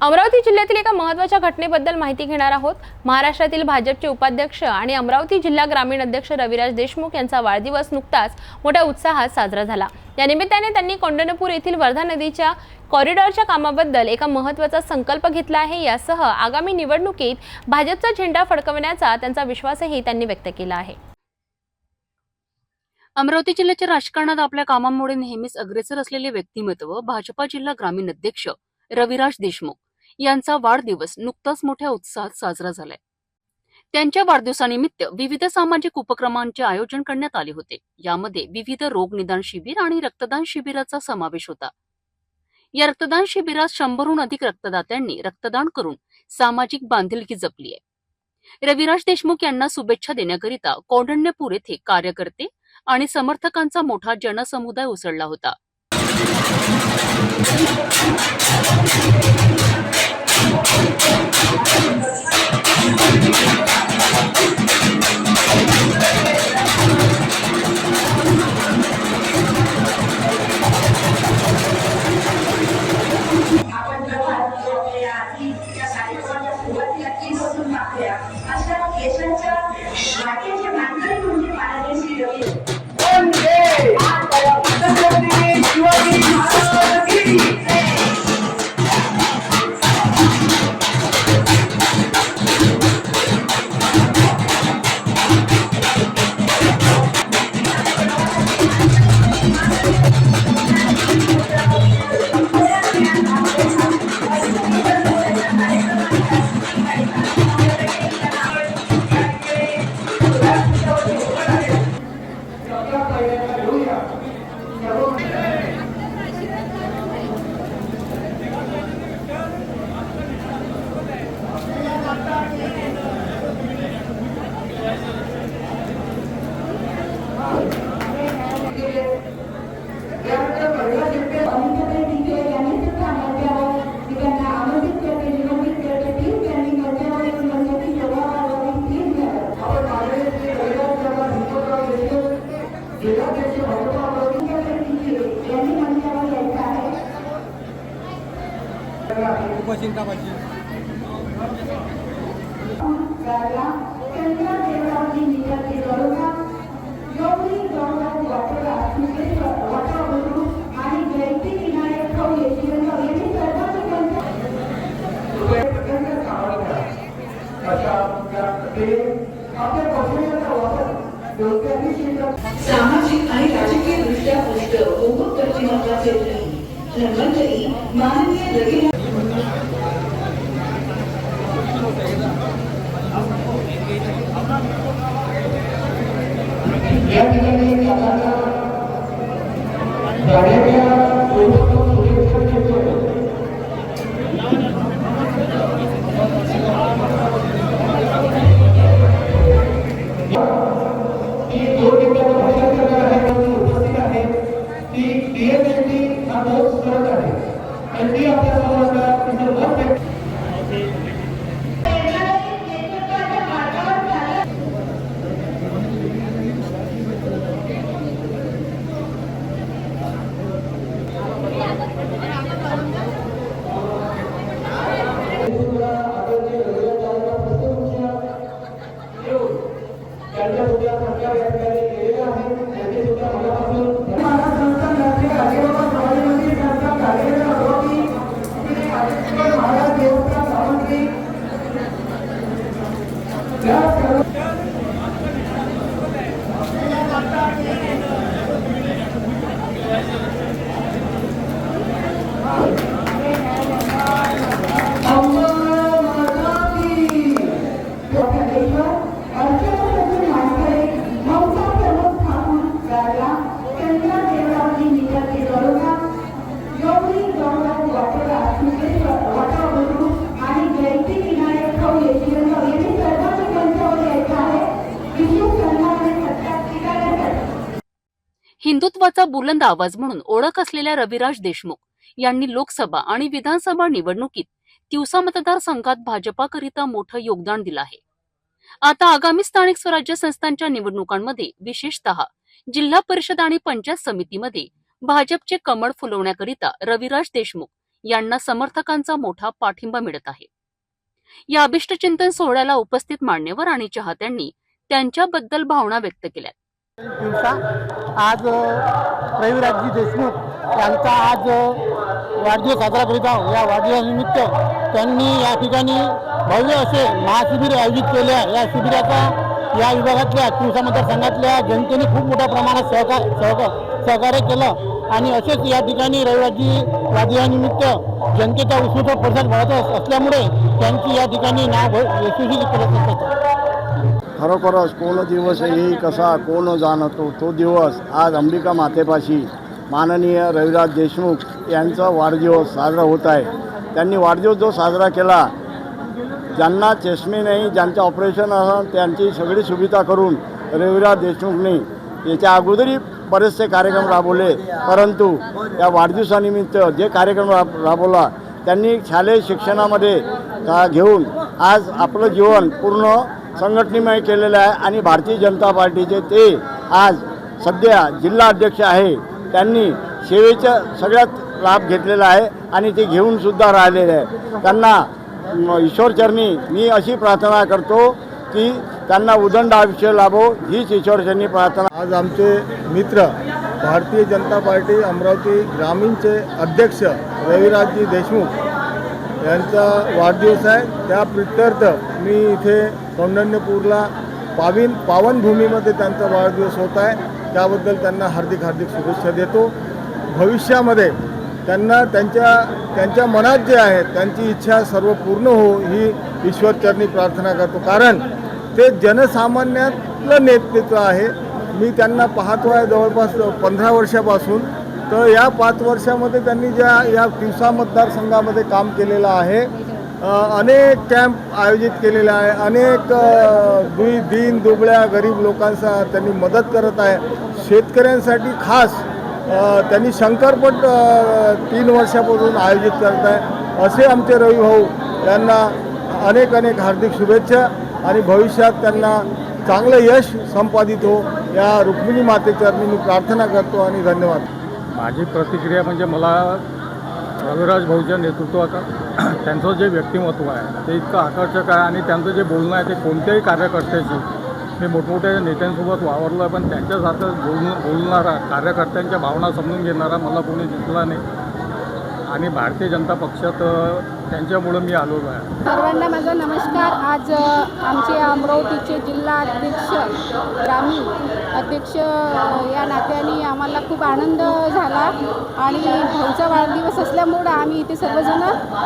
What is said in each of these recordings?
अमरावती जिल्ह्यातील एका महत्त्वाच्या घटनेबद्दल माहिती घेणार आहोत। महाराष्ट्रातील भाजपचे उपाध्यक्ष आणि अमरावती जिल्हा ग्रामीण अध्यक्ष रविराज देशमुख यांचा वाढदिवस नुकताच मोठ्या उत्साहात साजरा झाला। या निमित्ताने त्यांनी कौंडण्यपूर येथील वर्धा नदीच्या कॉरिडॉरच्या कामाबद्दल एका महत्त्वाचा संकल्प घेतला आहे। यासह आगामी निवडणुकीत भाजपचा झेंडा फडकवण्याचा त्यांचा विश्वासही त्यांनी व्यक्त केला आहे। अमरावती जिल्ह्याच्या राजकारणात आपल्या कामांमुळे नेहमीच अग्रेसर असलेले व्यक्तिमत्व भाजपा जिल्हा ग्रामीण अध्यक्ष रविराज देशमुख यांचा वाढदिवस नुकताच मोठ्या उत्साहात साजरा झालाय। त्यांच्या वाढदिवसानिमित्त विविध सामाजिक उपक्रमांचे आयोजन करण्यात आले होते। यामध्ये विविध रोग निदान शिबिर आणि रक्तदान शिबिराचा समावेश होता। या रक्तदान शिबिरात 100हून अधिक रक्तदात्यांनी रक्तदान करून सामाजिक बांधिलकी जपली आहे। रविराज देशमुख यांना शुभेच्छा देण्याकरिता कौंडण्यपूर येथे कार्यकर्ते आणि समर्थकांचा मोठा जनसमुदाय उसळला होता। सामाजिक आणि राजकीय दृष्ट्या पुष्ट बहुमुख व्यक्तिमत्वाचे धन्वंतरी माननीय रविराज या ठिकाणी हिंदुत्वाचा बुलंद आवाज म्हणून ओळख असलेल्या रविराज देशमुख यांनी लोकसभा आणि विधानसभा निवडणुकीत तिवसा मतदारसंघात भाजपाकरिता मोठं योगदान दिलं आहे। आता आगामी स्थानिक स्वराज्य संस्थांच्या निवडणुकांमध्ये विशेषतः जिल्हा परिषद आणि पंचायत समितीमध्ये भाजपचे कमळ फुलवण्याकरिता रविराज देशमुख यांना समर्थकांचा मोठा पाठिंबा मिळत आहे. या अभिष्टचिंतन सोहळ्याला उपस्थित मान्यवर आणि चाहत्यांनी त्यांच्याबद्दल भावना व्यक्त केल्या. दिवसा आज रविराजजी देशमुख यांचा आज वाढदिवस साजरा करीत आहोत. या वाढदिवसानिमित्त त्यांनी या ठिकाणी भव्य असे महाशिबिर आयोजित केले आहे. या शिबिराचा या विभागातल्या तिवसा मतदारसंघातल्या जनतेने खूप मोठ्या प्रमाणात सहकार्य केलं आणि असेच या ठिकाणी रविराजजी वाढदिवसानिमित्त जनतेचा उत्स्फूर्त प्रतिसाद मिळत असल्यामुळे त्यांची या ठिकाणी नाव यशस्वी करत असतात. खरोखरच कोण दिवस येई कसा कोण जाणतो तो दिवस आज अंबिका मातेपाशी माननीय रविराज देशमुख यांचा वाढदिवस साजरा होत आहे. त्यांनी वाढदिवस जो साजरा केला, ज्यांना चष्मे नाही, ज्यांचं ऑपरेशन असं त्यांची सगळी सुविधा करून रविराज देशमुखने याच्या अगोदरही बरेचसे कार्यक्रम राबवले, परंतु या वाढदिवसानिमित्त जे कार्यक्रम राबवला त्यांनी शालेय शिक्षणामध्ये घेऊन आज आपलं जीवन पूर्ण संघटनेमय केलेलं आहे आणि भारतीय जनता पार्टीचे ते आज सध्या जिल्हा अध्यक्ष आहे. त्यांनी सेवेचा सगळ्यात लाभ घेतलेला आहे आणि ते घेऊनसुद्धा राहिलेले आहे. त्यांना ईश्वरचरणी मी अशी प्रार्थना करतो की त्यांना उदंड आयुष्य लाभो, हीच ईश्वरचरणी प्रार्थना. आज आमचे मित्र भारतीय जनता पार्टी अमरावती ग्रामीणचे अध्यक्ष रविराजजी देशमुख यांचा वाढदिवस आहे. त्या प्रित्यर्थ मी इथे कौंडण्यपूरला पावनभूमीमध्ये त्यांचा वाढदिवस होत आहे. त्याबद्दल त्यांना हार्दिक शुभेच्छा देतो. भविष्यामध्ये त्यांना त्यांच्या मनात जे आहे त्यांची इच्छा सर्व पूर्ण हो ही ईश्वरचरणी प्रार्थना करतो, कारण ते जनसामान्यातलं नेतृत्व आहे. मी त्यांना पाहतो आहे जवळपास 15 वर्षापासून. तर या 5 वर्षामध्ये त्यांनी या तिवसा मतदारसंघामध्ये काम केलेलं आहे. अनेक कॅम्प आयोजित केलेले आहे. अनेक दीन दुबळ्या गरीब लोकांचा त्यांनी मदत करत आहे. शेतकऱ्यांसाठी खास त्यांनी शंकरपट 3 वर्षापासून आयोजित करत आहे. असे आमचे रवी भाऊ यांना अनेक हार्दिक शुभेच्छा आणि भविष्यात त्यांना चांगलं यश संपादित हो या रुक्मिणी मातेचरणी मी प्रार्थना करतो आणि धन्यवाद. माझी प्रतिक्रिया म्हणजे मला रविराज भाऊच्या नेतृत्वाचा त्यांचं जे व्यक्तिमत्व आहे ते इतकं आकर्षक आहे आणि त्यांचं जे बोलणं आहे ते कोणत्याही कार्यकर्त्याशी, मी मोठमोठ्या नेत्यांसोबत वावरलो आहे पण त्यांच्यासारखं बोलणारा, कार्यकर्त्यांच्या भावना समजून घेणारा मला कोणी दिसला नाही आणि भारतीय जनता पक्षात त्यांच्यामुळं मी आलेलो आहे. सर्वांना माझा नमस्कार. आज आमचे अमरावतीचे जिल्हा अध्यक्ष, ग्रामीण अध्यक्ष या नात्याने आम्हाला खूप आनंद झाला आणि भाऊचा वाढदिवस असल्यामुळं आम्ही इथे सर्वजण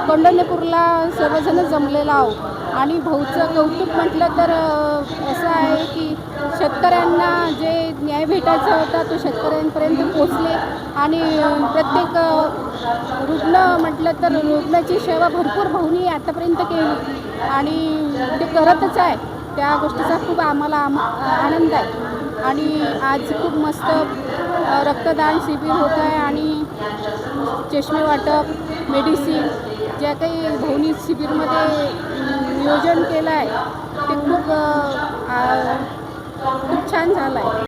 कौंडण्यपूरला सर्वजण जमलेलो आहोत. आणि भाऊचं कौतुक म्हटलं तर असं आहे की शेतकऱ्यांना जे न्याय भेटायचा होता तो शेतकऱ्यांपर्यंत पोचले आणि प्रत्येक रुग्ण म्हटलं तर रुग्णाची सेवा भरपूर भाऊनी आतापर्यंत केली आणि ते करतच आहे. त्या गोष्टीचा खूप आम्हाला आनंद आहे. आणि आज खूप मस्त रक्तदान शिबिर होत आहे आणि चष्मे वाटप, मेडिसिन ज्या काही भाऊनी शिबिरमध्ये नियोजन केलं आहे ते खूप छान झालं आहे.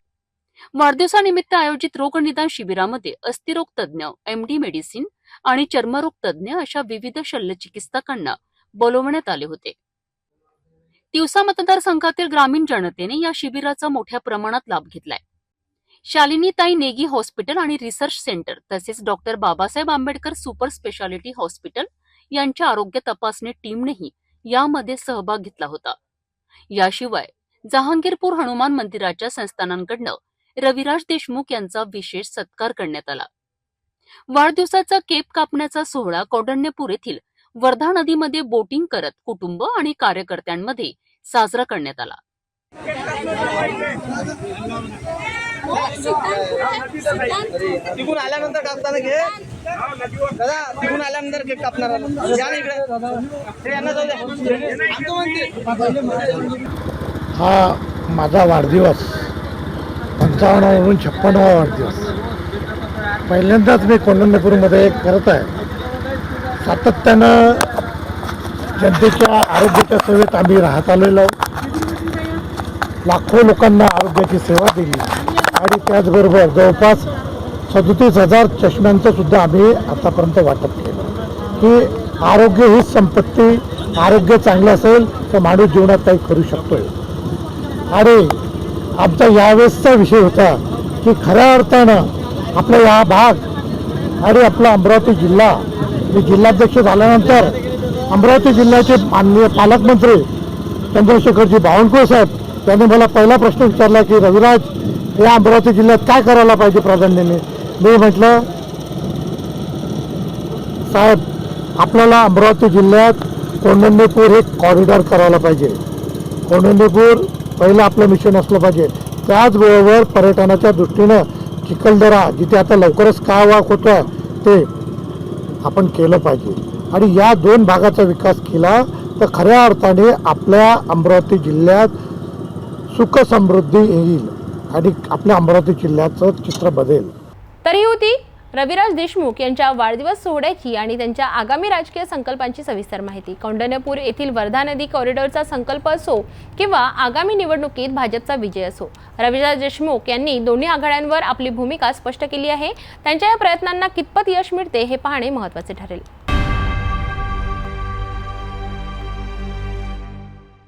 वाढदिवसानिमित्त आयोजित रोगनिदान शिबिरामध्ये अस्थिरोग तज्ज्ञ, MD मेडिसिन आणि चर्मरोग तज्ज्ञ अशा विविध शल्यचिकित्सकांना बोलवण्यात आले होते. तिवसा मतदारसंघातील ग्रामीण जनतेने या शिबिराचा मोठ्या प्रमाणात लाभ घेतलाय. शालिनीताई नेगी हॉस्पिटल आणि रिसर्च सेंटर तसेच doctor Babasaheb Ambedkar super speciality hospital यांच्या आरोग्य तपासणी टीमनेही यामध्ये सहभाग घेतला होता. याशिवाय जहांगीरपूर हनुमान मंदिराच्या संस्थानांकडनं रविराज देशमुख यांचा विशेष सत्कार करण्यात आला. वाढदिवसाचा केक कापण्याचा सोहळा कौंडण्यपूर येथील वर्धा नदीमध्ये बोटिंग करत कुटुंब आणि कार्यकर्त्यांमध्ये साजरा करण्यात आला. तिकून आल्यानंतर कापताना घे दादा, तिकून आल्यानंतर केक कापणार या इकडे यांना जाऊ द्या. हा माझा वाढदिवस 55वरून 56वा वाढदिवस. पहिल्यांदाच मी कौंडण्यपूरमध्ये करत आहे. सातत्यानं जनतेच्या आरोग्याच्या सेवेत आम्ही राहत आलेलो, लाखो लोकांना आरोग्याची सेवा दिली आणि त्याचबरोबर जवळपास 37,000 चष्म्यांचं सुद्धा आम्ही आतापर्यंत वाटप केलं. की आरोग्य ही संपत्ती, आरोग्य चांगलं असेल तर माणूस जीवनात काही करू शकतोय. आणि आमचा यावेळेसचा विषय होता की खऱ्या अर्थानं आपला या भाग आणि आपला अमरावती जिल्हा, मी जिल्हाध्यक्ष झाल्यानंतर अमरावती जिल्ह्याचे माननीय पालकमंत्री चंद्रशेखरजी बावनकुळे साहेब त्यांनी मला पहिला प्रश्न विचारला की रविराज या अमरावती जिल्ह्यात काय करायला पाहिजे प्राधान्याने. मी म्हटलं साहेब आपल्याला अमरावती जिल्ह्यात कौंडण्यपूर हे कॉरिडॉर करायला पाहिजे. कौंडण्यपूर पहिलं आपलं मिशन असलं पाहिजे. त्याचबरोबर पर्यटनाच्या दृष्टीनं चिखलदरा जिथे आता लवकरच काय वाक होतो आहे ते आपण केलं पाहिजे. आणि या दोन भागाचा विकास केला तर खऱ्या अर्थाने आपल्या अमरावती जिल्ह्यात सुख समृद्धी येईल आणि आपल्या अमरावती जिल्ह्याचं चित्र बदलेल. तर ही होती रविराज देशमुख यांच्या वाढदिवस सोहळ्याची आणि त्यांच्या आगामी राजकीय संकल्पांची सविस्तर माहिती. कौंडण्यपूर येथील वर्धा नदी कॉरिडॉरचा संकल्प असो किंवा आगामी निवडणुकीत भाजपचा विजय असो, रविराज देशमुख यांनी दोन्ही आघाड्यांवर आपली भूमिका स्पष्ट केली आहे. त्यांच्या या प्रयत्नांना कितपत यश मिळते हे पाहणे महत्त्वाचे ठरेल.